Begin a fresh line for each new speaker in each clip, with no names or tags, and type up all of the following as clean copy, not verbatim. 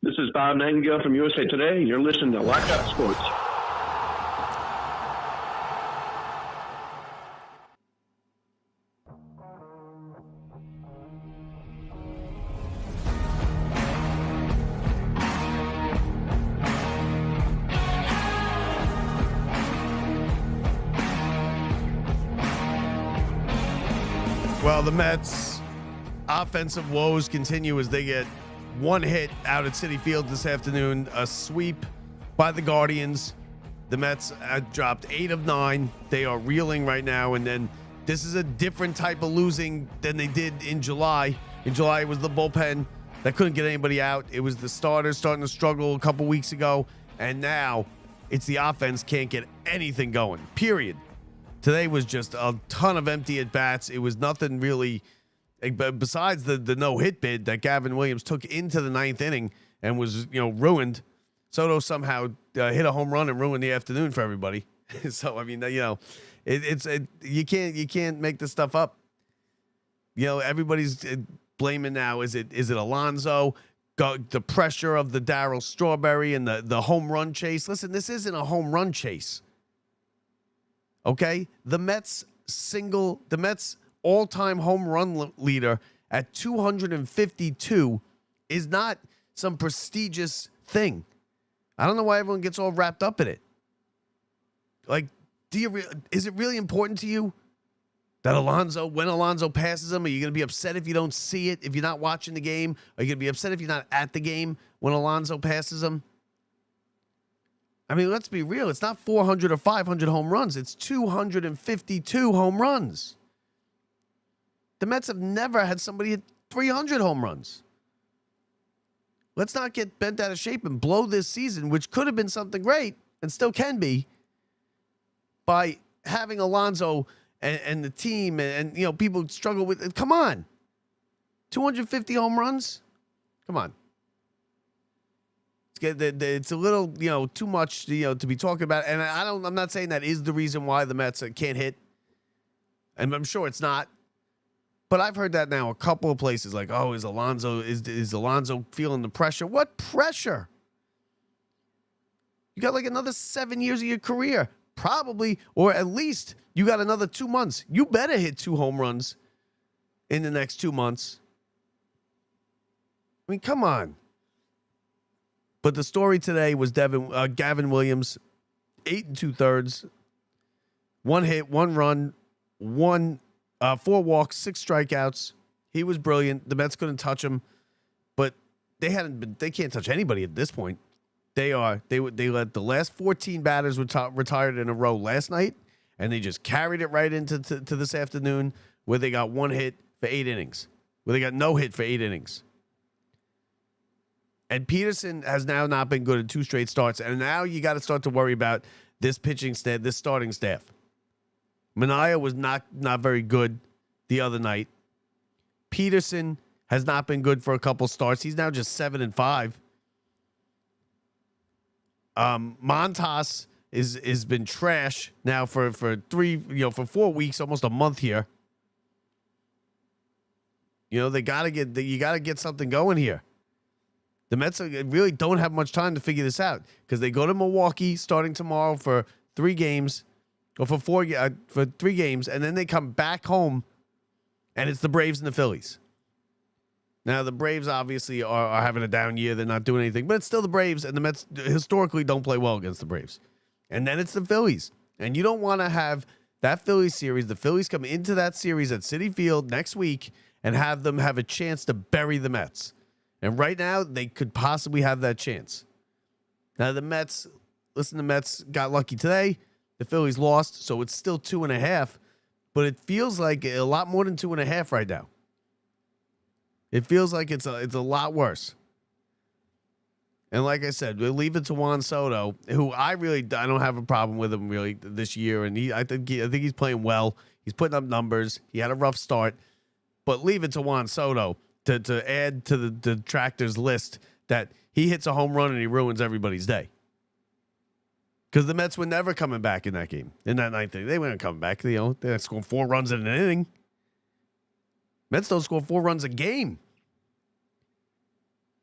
This is Bob Nightingale from USA Today. You're listening to Locked Up Sports.
Well, the Mets' offensive woes continue as they get one hit out at Citi Field this afternoon, a sweep by the Guardians. The Mets dropped 8 of 9. They are reeling right now, and then this is a different type of losing than they did in July. In July, it was the bullpen that couldn't get anybody out. It was the starters starting to struggle a couple weeks ago, and now it's the offense can't get anything going, period. Today was just a ton of empty at-bats. It was nothing really, besides the no-hit bid that Gavin Williams took into the 9th inning and was, ruined. Soto somehow hit a home run and ruined the afternoon for everybody. So, I mean, you can't make this stuff up. Everybody's blaming now. Is it Alonso? The pressure of the Darryl Strawberry and the home run chase. Listen, this isn't a home run chase. Okay, the Mets all-time home run leader at 252 is not some prestigious thing. I don't know why everyone gets all wrapped up in it. Like, is it really important to you that when Alonso passes him, are you going to be upset if you don't see it, if you're not watching the game? Are you going to be upset if you're not at the game when Alonso passes him? I mean, let's be real. It's not 400 or 500 home runs. It's 252 home runs. The Mets have never had somebody hit 300 home runs. Let's not get bent out of shape and blow this season, which could have been something great and still can be, by having Alonso and the team and people struggle with it. Come on. 250 home runs? Come on. It's a little, too much, to be talking about. And I'm not saying that is the reason why the Mets can't hit. And I'm sure it's not. But I've heard that now a couple of places, like, oh, is Alonso feeling the pressure? What pressure? You got like another 7 years of your career, probably, or at least you got another 2 months. You better hit 2 home runs in the next 2 months. I mean, come on. But the story today was Gavin Williams, 8 2/3, 1 hit, 1 run, 4 walks, 6 strikeouts. He was brilliant. The Mets couldn't touch him, but they can't touch anybody at this point. They let the last 14 batters retired in a row last night, and they just carried it right into to this afternoon, where they got 1 hit for 8 innings, where they got no hit for 8 innings. And Peterson has now not been good in 2 straight starts. And now you got to start to worry about this pitching staff, this starting staff. Minaya was not very good the other night. Peterson has not been good for a couple starts. He's now just 7-5. Montas is been trash now for 4 weeks, almost a month here. You got to get something going here. The Mets really don't have much time to figure this out, because they go to Milwaukee starting tomorrow for 3 games, or for 3 games, and then they come back home, and it's the Braves and the Phillies. Now, the Braves obviously are having a down year. They're not doing anything, but it's still the Braves, and the Mets historically don't play well against the Braves. And then it's the Phillies. And you don't want to have that Phillies series. The Phillies come into that series at Citi Field next week and have them have a chance to bury the Mets. And right now, they could possibly have that chance. Now, the Mets got lucky today. The Phillies lost, so it's still 2.5. But it feels like a lot more than 2.5 right now. It feels like it's a lot worse. And like I said, we'll leave it to Juan Soto, who I don't have a problem with him really this year. And I think he's playing well. He's putting up numbers. He had a rough start. But leave it to Juan Soto to add to the detractors list that he hits a home run and he ruins everybody's day. Because the Mets were never coming back in that game, in that 9th inning. They weren't coming back. They're scoring 4 runs in an inning. Mets don't score 4 runs a game.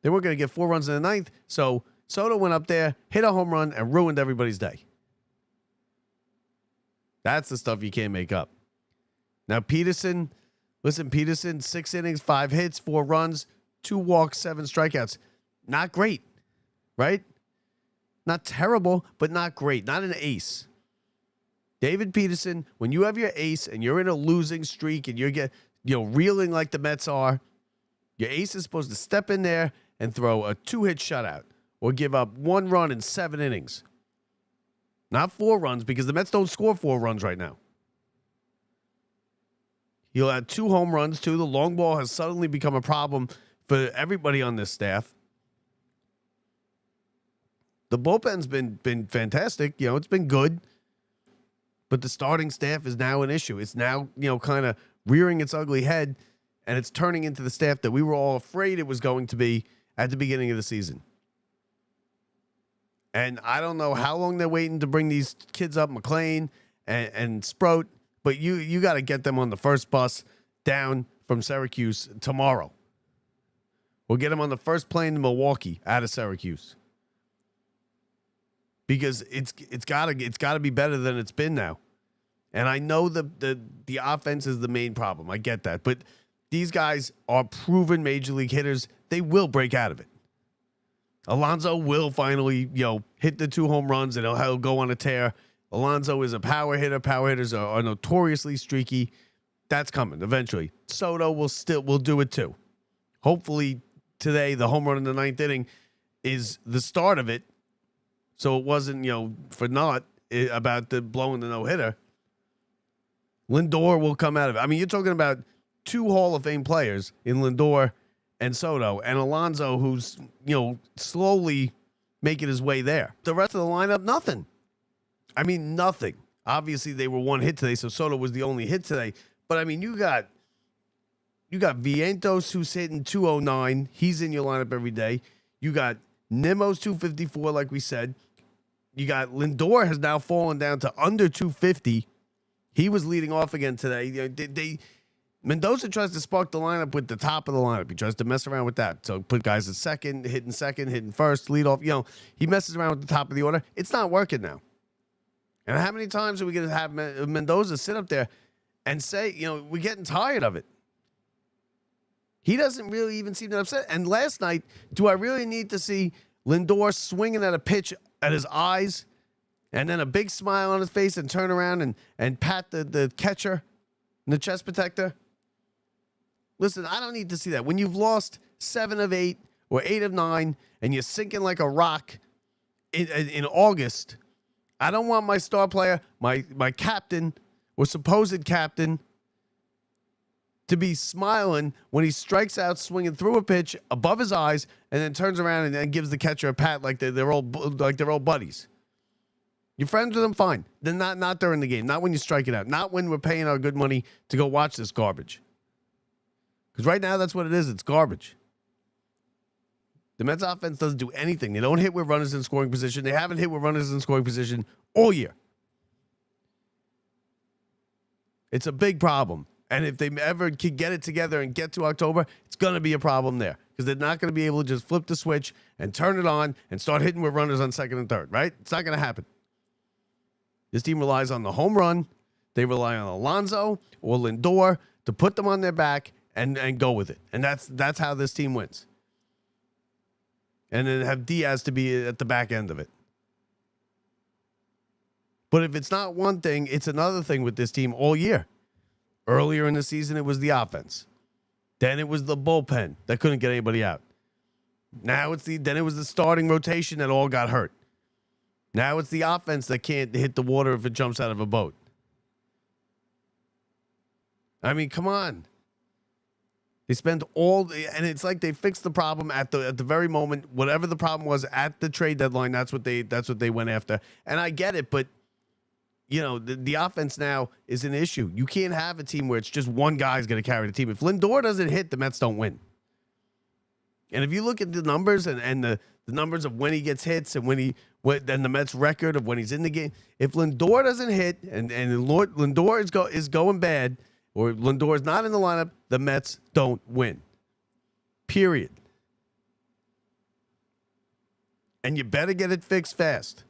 They weren't going to get 4 runs in the ninth, so Soto went up there, hit a home run, and ruined everybody's day. That's the stuff you can't make up. Now, Peterson, 6 innings, 5 hits, 4 runs, 2 walks, 7 strikeouts. Not great, right? Not terrible, but not great. Not an ace. David Peterson, when you have your ace and you're in a losing streak and you're reeling like the Mets are, your ace is supposed to step in there and throw a 2-hit shutout or give up 1 run in 7 innings. Not 4 runs, because the Mets don't score 4 runs right now. He'll have 2 home runs, too. The long ball has suddenly become a problem for everybody on this staff. The bullpen's been fantastic. It's been good. But the starting staff is now an issue. It's now, kind of rearing its ugly head, and it's turning into the staff that we were all afraid it was going to be at the beginning of the season. And I don't know how long they're waiting to bring these kids up, McLean and Sproat, but you got to get them on the first bus down from Syracuse tomorrow. We'll get them on the first plane to Milwaukee out of Syracuse. Because it's got to be better than it's been now. And I know the offense is the main problem. I get that. But these guys are proven major league hitters. They will break out of it. Alonso will finally, hit the 2 home runs and he'll go on a tear. Alonso is a power hitter. Power hitters are notoriously streaky. That's coming eventually. Soto will do it too. Hopefully today, the home run in the 9th inning is the start of it. So it wasn't, for naught about the blowing the no-hitter. Lindor will come out of it. I mean, you're talking about 2 Hall of Fame players in Lindor and Soto, and Alonso, who's, slowly making his way there. The rest of the lineup, nothing. I mean, nothing. Obviously, they were 1 hit today, so Soto was the only hit today. But, I mean, you got Vientos, who's hitting 209. He's in your lineup every day. You got Nimmo's 254, like we said. You got Lindor has now fallen down to under 250. He was leading off again today. Mendoza tries to spark the lineup with the top of the lineup. He tries to mess around with that. So put guys at second, hitting first, lead off. He messes around with the top of the order. It's not working now. And how many times are we going to have Mendoza sit up there and say, we're getting tired of it? He doesn't really even seem that upset. And last night, do I really need to see Lindor swinging at a pitch at his eyes and then a big smile on his face and turn around and pat the catcher and the chest protector? Listen, I don't need to see that. When you've lost 7 of 8 or 8 of 9 and you're sinking like a rock in August, I don't want my star player, my captain or supposed captain, to be smiling when he strikes out swinging through a pitch above his eyes and then turns around and then gives the catcher a pat like they're all buddies. You're friends with them, fine. Then not during the game. Not when you strike it out. Not when we're paying our good money to go watch this garbage. Because right now that's what it is. It's garbage. The Mets offense doesn't do anything. They don't hit with runners in scoring position. They haven't hit with runners in scoring position all year. It's a big problem. And if they ever can get it together and get to October, it's going to be a problem there. Because they're not going to be able to just flip the switch and turn it on and start hitting with runners on second and third, right? It's not going to happen. This team relies on the home run. They rely on Alonso or Lindor to put them on their back and go with it. And that's how this team wins. And then have Diaz to be at the back end of it. But if it's not one thing, it's another thing with this team all year. Earlier in the season, it was the offense. Then it was the bullpen that couldn't get anybody out. Now then it was the starting rotation that all got hurt. Now it's the offense that can't hit the water if it jumps out of a boat. I mean, come on. They spend and it's like they fixed the problem at the very moment. Whatever the problem was at the trade deadline, that's what they went after. And I get it, but the offense now is an issue. You can't have a team where it's just one guy's going to carry the team. If Lindor doesn't hit, the Mets don't win. And if you look at the numbers and the numbers of when he gets hits and then the Mets record of when he's in the game, if Lindor doesn't hit and Lindor is going bad or Lindor is not in the lineup, the Mets don't win. Period. And you better get it fixed fast.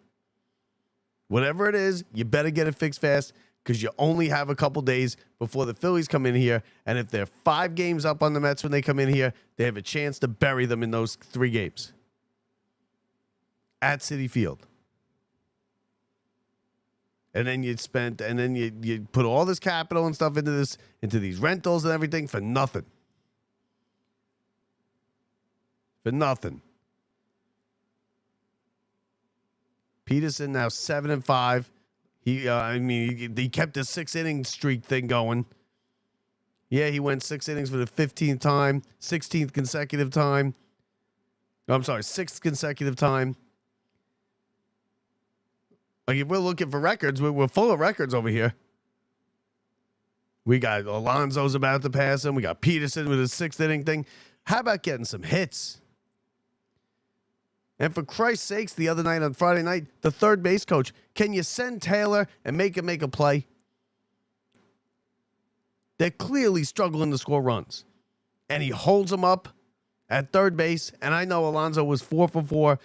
Whatever it is, you better get it fixed fast because you only have a couple days before the Phillies come in here. And if they're 5 games up on the Mets when they come in here, they have a chance to bury them in those 3 games at Citi Field. And then you put all this capital and stuff into these rentals and everything for nothing. For nothing. Peterson now 7-5. He kept his 6-inning streak thing going. Yeah, he went 6 innings for the 15th time, 16th consecutive time. No, I'm sorry, 6th consecutive time. Like, if we're looking for records, we're full of records over here. We got Alonso's about to pass him. We got Peterson with his 6th inning thing. How about getting some hits? And for Christ's sakes, the other night on Friday night, the third base coach, can you send Taylor and make him make a play? They're clearly struggling to score runs. And he holds them up at third base. And I know Alonso was 4 for 4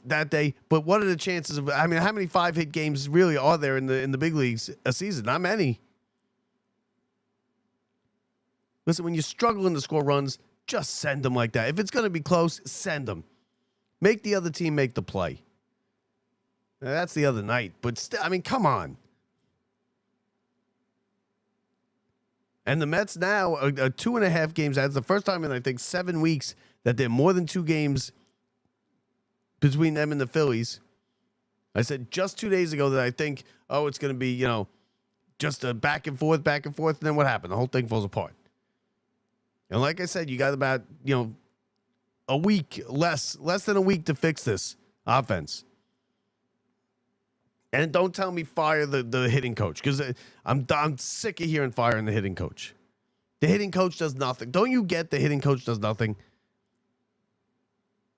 that day, but what are the chances of, how many 5-hit games really are there in the big leagues a season? Not many. Listen, when you're struggling to score runs, just send them like that. If it's going to be close, send them. Make the other team make the play. Now, that's the other night, but still, come on. And the Mets now are 2.5 games out. It's the first time in, I think, 7 weeks that they're more than 2 games between them and the Phillies. I said just 2 days ago that I think, it's going to be, just a back and forth. And then what happened? The whole thing falls apart. And like I said, you got about, a week, less than a week to fix this offense. And don't tell me fire the hitting coach, because I'm sick of hearing firing the hitting coach. The hitting coach does nothing. Don't you get the hitting coach does nothing?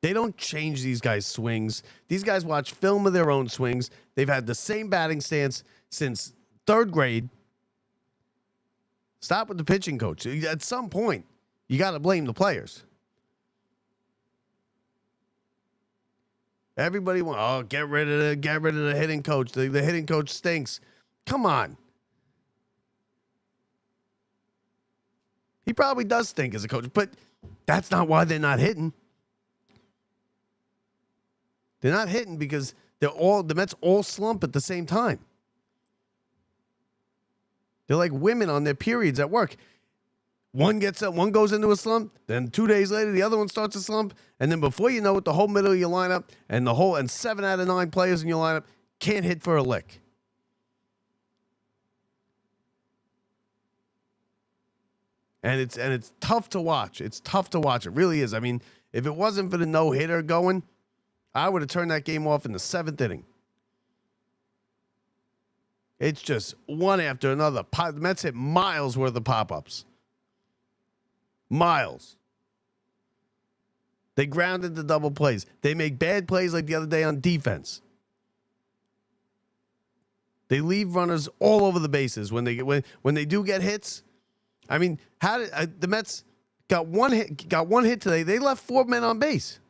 They don't change these guys' swings. These guys watch film of their own swings. They've had the same batting stance since 3rd grade. Stop with the pitching coach. At some point, you got to blame the players. Everybody wants, get rid of the hitting coach. The hitting coach stinks. Come on. He probably does stink as a coach, but that's not why they're not hitting. They're not hitting because the Mets all slump at the same time. They're like women on their periods at work. One gets up, one goes into a slump, then 2 days later, the other one starts a slump, and then before you know it, the whole middle of your lineup and 7 out of 9 players in your lineup can't hit for a lick. And it's tough to watch. It's tough to watch. It really is. If it wasn't for the no-hitter going, I would have turned that game off in the 7th inning. It's just one after another. The Mets hit miles worth of pop-ups. Miles. They ground into double plays. They make bad plays like the other day on defense. They leave runners all over the bases when they do get hits. How did the Mets got one hit today? They left 4 men on base.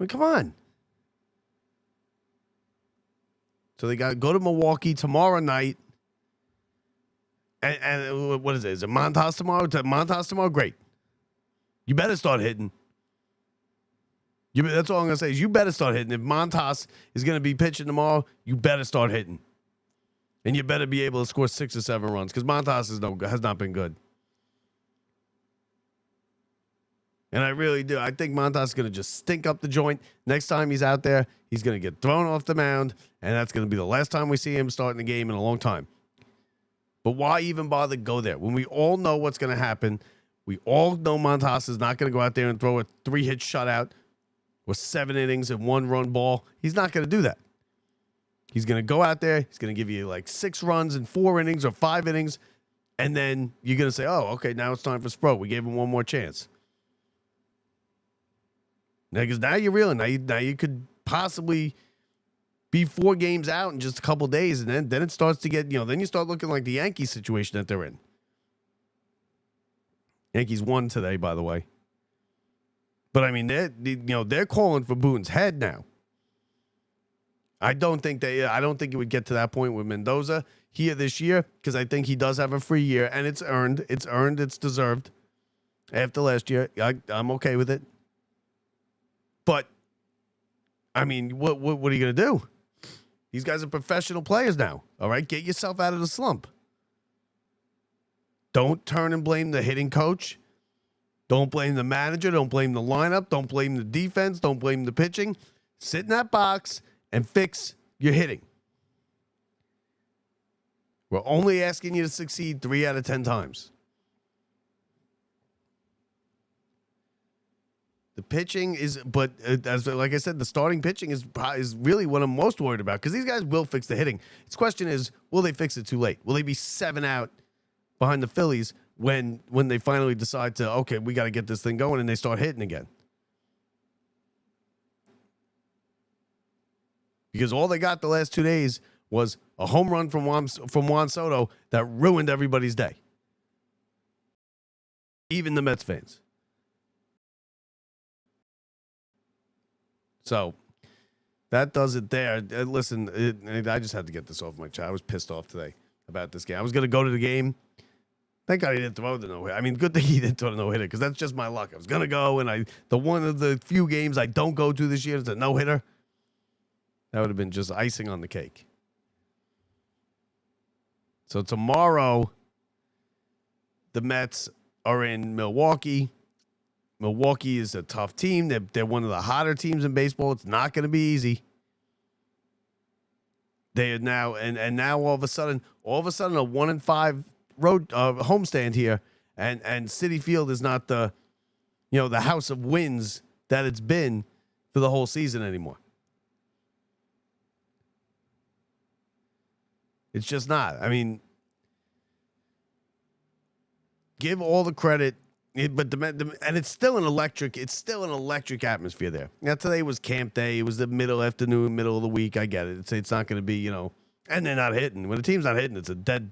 Come on. So they got to go to Milwaukee tomorrow night. And what is it? Is it Montas tomorrow? Montas tomorrow? Great. You better start hitting. That's all I'm going to say is you better start hitting. If Montas is going to be pitching tomorrow, you better start hitting. And you better be able to score 6 or 7 runs because Montas has not been good. And I really do. I think Montas is going to just stink up the joint. Next time he's out there, he's going to get thrown off the mound, and that's going to be the last time we see him starting the game in a long time. But why even bother to go there? When we all know what's going to happen, we all know Montas is not going to go out there and throw a 3-hit shutout with 7 innings and 1-run ball. He's not going to do that. He's going to go out there. He's going to give you like 6 runs in 4 innings or 5 innings. And then you're going to say, oh, okay, now it's time for Sproat. We gave him one more chance. Because now you're reeling. Now you could possibly be 4 games out in just a couple days, and then it starts to get, then you start looking like the Yankees situation that they're in. Yankees won today, by the way. But I mean, they're calling for Boone's head now. I don't think it would get to that point with Mendoza here this year, because I think he does have a free year, and it's earned, it's deserved. After last year, I'm okay with it. But I mean, what are you gonna do? These guys are professional players now. All right, get yourself out of the slump. Don't turn and blame the hitting coach. Don't blame the manager. Don't blame the lineup. Don't blame the defense. Don't blame the pitching. Sit in that box and fix your hitting. We're only asking you to succeed 3 out of 10 times. The pitching is, but like I said, the starting pitching is really what I'm most worried about, because these guys will fix the hitting. Its question is, will they fix it too late? Will they be 7 out behind the Phillies when they finally decide to, okay, we got to get this thing going, and they start hitting again? Because all they got the last 2 days was a home run from Juan Soto that ruined everybody's day, even the Mets fans. So that does it there. Listen, I just had to get this off my chest. I was pissed off today about this game. I was going to go to the game. Thank God he didn't throw the no-hitter. I mean, good thing he didn't throw the no-hitter, because that's just my luck. I was going to go, and the one of the few games I don't go to this year is a no-hitter. That would have been just icing on the cake. So tomorrow, the Mets are in Milwaukee. Milwaukee is a tough team. They're one of the hotter teams in baseball. It's not going to be easy. They are now, and now all of a sudden a 1-5 road homestand here, and Citi Field is not the house of wins that it's been for the whole season anymore. It's just not. I mean, give all the credit. But and it's still an electric atmosphere there. Now today was camp day. It was the middle of the week. I get it. It's not going to be, and they're not hitting. When the team's not hitting, it's a dead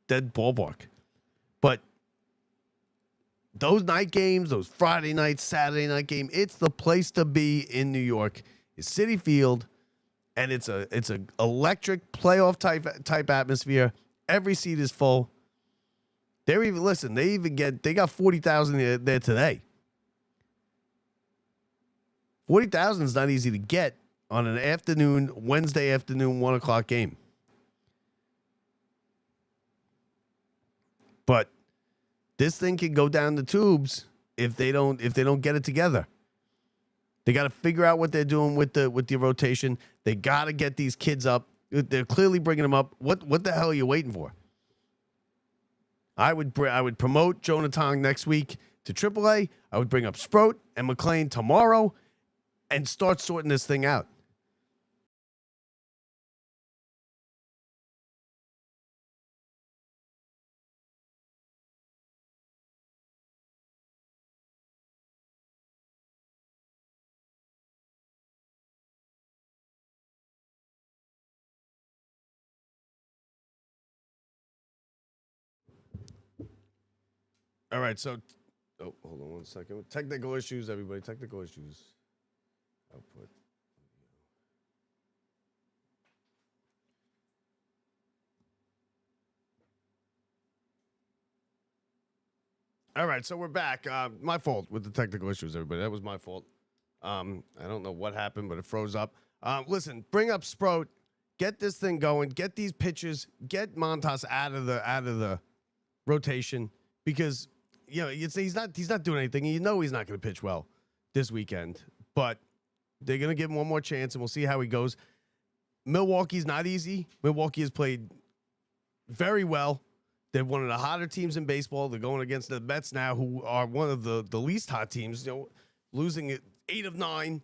ballpark. But those night games, those Friday night, Saturday night game, it's the place to be in New York. It's Citi Field, and it's a electric playoff type atmosphere. Every seat is full. They got 40,000 there today. 40,000 is not easy to get on an Wednesday afternoon, 1:00 game. But this thing can go down the tubes if they don't get it together. They got to figure out what they're doing with the rotation. They got to get these kids up. They're clearly bringing them up. What the hell are you waiting for? I would promote Jonathan next week to AAA. I would bring up Sproat and McClain tomorrow and start sorting this thing out. All right, so hold on 1 second. Technical issues, everybody. Technical issues. Output. All right, so we're back. My fault with the technical issues, everybody. That was my fault. I don't know what happened, but it froze up. Listen, bring up Sproat. Get this thing going. Get these pitches. Get Montas out of the rotation, because he's not doing anything. He's not going to pitch well this weekend, but they're going to give him one more chance, and we'll see how he goes. Milwaukee's not easy. Milwaukee has played very well. They're one of the hotter teams in baseball. They're going against the Mets now, who are one of the least hot teams, losing it 8 of 9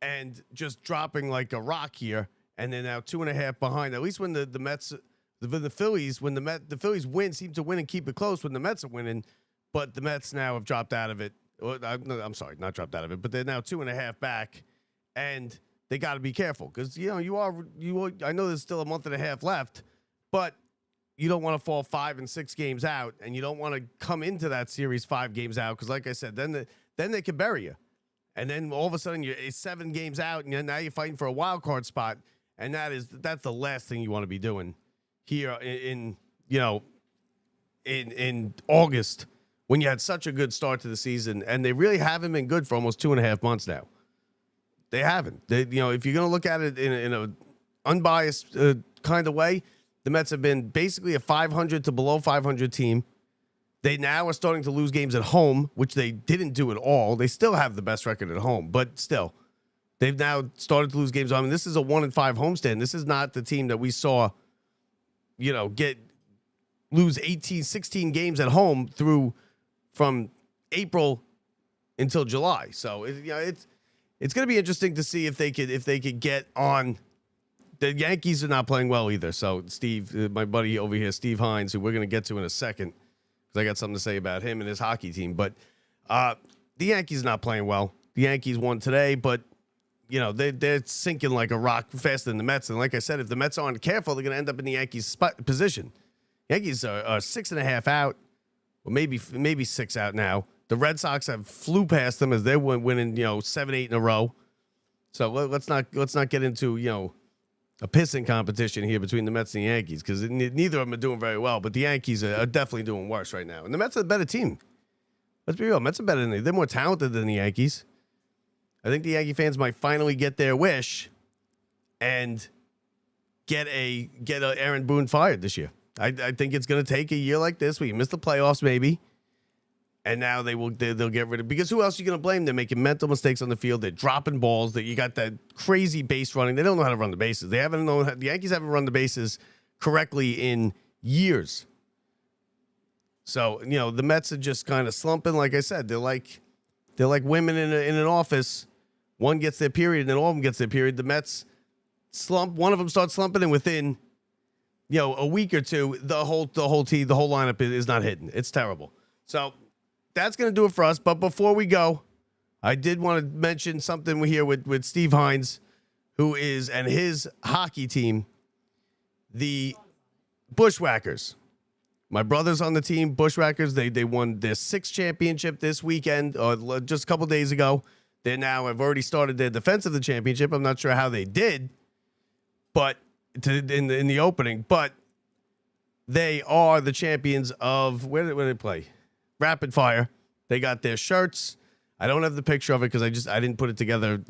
and just dropping like a rock here. And they're now 2.5 behind. At least when the Mets, the Phillies, when the Phillies seem to win and keep it close when the Mets are winning, but the Mets now have dropped out of it. I'm sorry, not dropped out of it, but they're now 2.5 back, and they got to be careful, because I know there's still a month and a half left, but you don't want to fall 5 and 6 games out, and you don't want to come into that series 5 games out because, like I said, then they could bury you, and then all of a sudden you're 7 games out, and now you're fighting for a wild card spot, and that's the last thing you want to be doing here in August when you had such a good start to the season, and they really haven't been good for almost 2.5 months now. They haven't. If you're going to look at it in a unbiased kind of way, the Mets have been basically a 500 to below 500 team. They now are starting to lose games at home, which they didn't do at all. They still have the best record at home, but still, they've now started to lose games. I mean, this is a 1-5 homestand. This is not the team that we saw, lose 18, 16 games at home from April until July. So it's going to be interesting to see if they could get on. The Yankees are not playing well either. So Steve, my buddy over here, Steve Hines, who we're going to get to in a second, because I got something to say about him and his hockey team. But the Yankees are not playing well. The Yankees won today, but they're sinking like a rock faster than the Mets. And like I said, if the Mets aren't careful, they're going to end up in the Yankees' position. Yankees are 6.5 out, or maybe 6 out now. The Red Sox have flew past them as they're winning 7-8 in a row. So let's not get into a pissing competition here between the Mets and the Yankees, because neither of them are doing very well, but the Yankees are definitely doing worse right now. And the Mets are a better team. Let's be real. Mets are better they're more talented than the Yankees. I think the Yankee fans might finally get their wish and get a Aaron Boone fired this year. I think it's going to take a year like this where you miss the playoffs maybe, and now they'll get rid of, because who else are you going to blame? They're making mental mistakes on the field. They're dropping balls. That you got that crazy base running. They don't know how to run the bases. The Yankees haven't run the bases correctly in years. So the Mets are just kind of slumping. Like I said, they're like women in an office. One gets their period, and then all of them gets their period. The Mets slump. One of them starts slumping, and within a week or two, the whole team, the whole lineup is not hitting. It's terrible. So that's going to do it for us. But before we go, I did want to mention something we here with Steve Hines, and his hockey team, the Bushwhackers. My brother's on the team, Bushwhackers. They won their 6th championship this weekend, or just a couple days ago. They now have already started their defense of the championship. I'm not sure how they did, but in the opening. But they are the champions of where did they play? Rapid Fire. They got their shirts. I don't have the picture of it because I didn't put it together,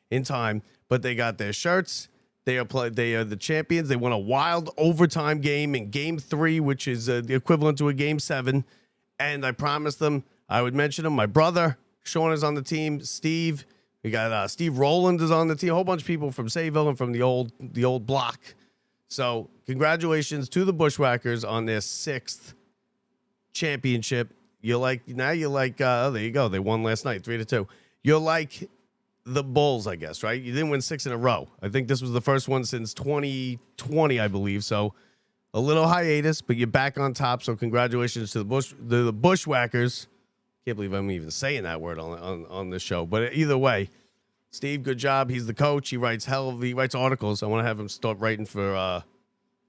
in time. But they got their shirts. They are the champions. They won a wild overtime game in Game 3, which is the equivalent to a Game 7. And I promised them I would mention them. My brother Sean is on the team. Steve, we got Steve Rowland is on the team. A whole bunch of people from Sayville and from the old block. So congratulations to the Bushwhackers on their 6th championship. There you go. They won last night, 3-2. You're like the Bulls, I guess, right? You didn't win 6 in a row. I think this was the first one since 2020, I believe. So a little hiatus, but you're back on top. So congratulations to the Bushwhackers. Can't believe I'm even saying that word on this show. But either way, Steve, good job. He's the coach. He writes articles. I want to have him start writing for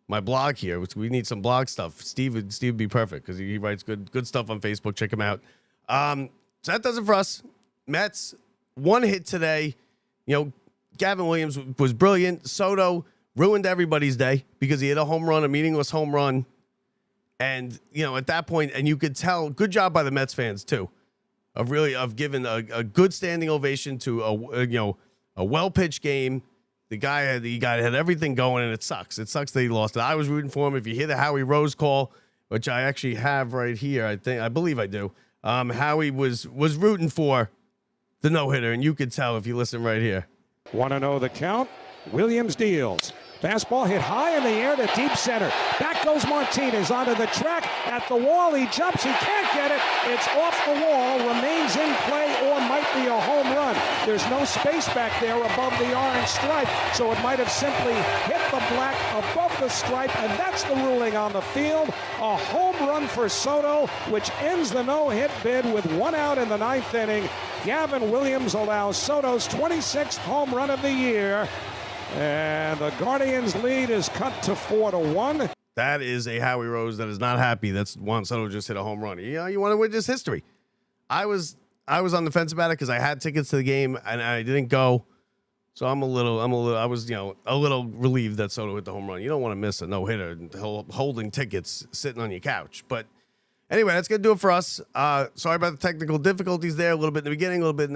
my blog here. We need some blog stuff. Steve would be perfect because he writes good stuff on Facebook. Check him out. So that does it for us. Mets, 1 hit today. Gavin Williams was brilliant. Soto ruined everybody's day because he hit a home run, a meaningless home run. And, at that point, and you could tell, good job by the Mets fans, too, of giving a good standing ovation to a well-pitched game. The guy had everything going, and it sucks. It sucks that he lost it. I was rooting for him. If you hear the Howie Rose call, which I actually have right here, I believe I do, Howie was rooting for the no-hitter, and you could tell if you listen right here.
Want to know the count? Williams deals. Fastball hit high in the air to deep center. Back goes Martinez onto the track. At the wall, he jumps. He can't get it. It's off the wall, remains in play, or might be a home run. There's no space back there above the orange stripe, so it might have simply hit the black above the stripe, and that's the ruling on the field. A home run for Soto, which ends the no-hit bid with 1 out in the 9th inning. Gavin Williams allows Soto's 26th home run of the year. And the Guardians' lead is cut to 4-1.
That is a Howie Rose that is not happy. That's Juan Soto just hit a home run. You know, you want to witness history. I was on the fence about it because I had tickets to the game and I didn't go. So I was, a little relieved that Soto hit the home run. You don't want to miss a no-hitter holding tickets sitting on your couch. But anyway, that's going to do it for us. Sorry about the technical difficulties there. A little bit in the beginning, a little bit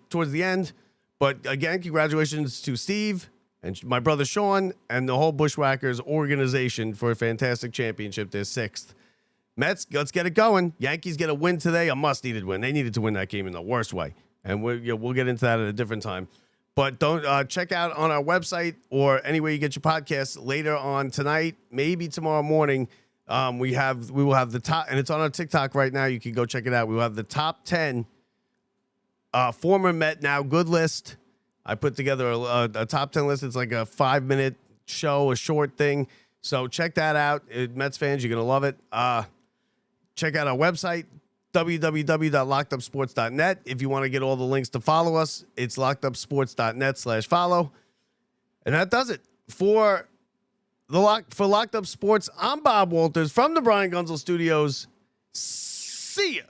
towards the end. But again, congratulations to Steve and my brother Sean and the whole Bushwhackers organization for a fantastic championship. They're 6th. Mets, let's get it going. Yankees get a win today, a must-needed win. They needed to win that game in the worst way. And we'll get into that at a different time. But don't check out on our website or anywhere you get your podcasts later on tonight, maybe tomorrow morning. We will have the top, and it's on our TikTok right now. You can go check it out. We will have the top 10 former Met now good list. I put together a top 10 list. It's like a 5-minute show, a short thing. So check that out. Mets fans, you're going to love it. Check out our website, www.lockedupsports.net. If you want to get all the links to follow us, it's lockedupsports.net/follow. And that does it for Locked Up Sports. I'm Bob Walters from the Brian Gunzel Studios. See ya.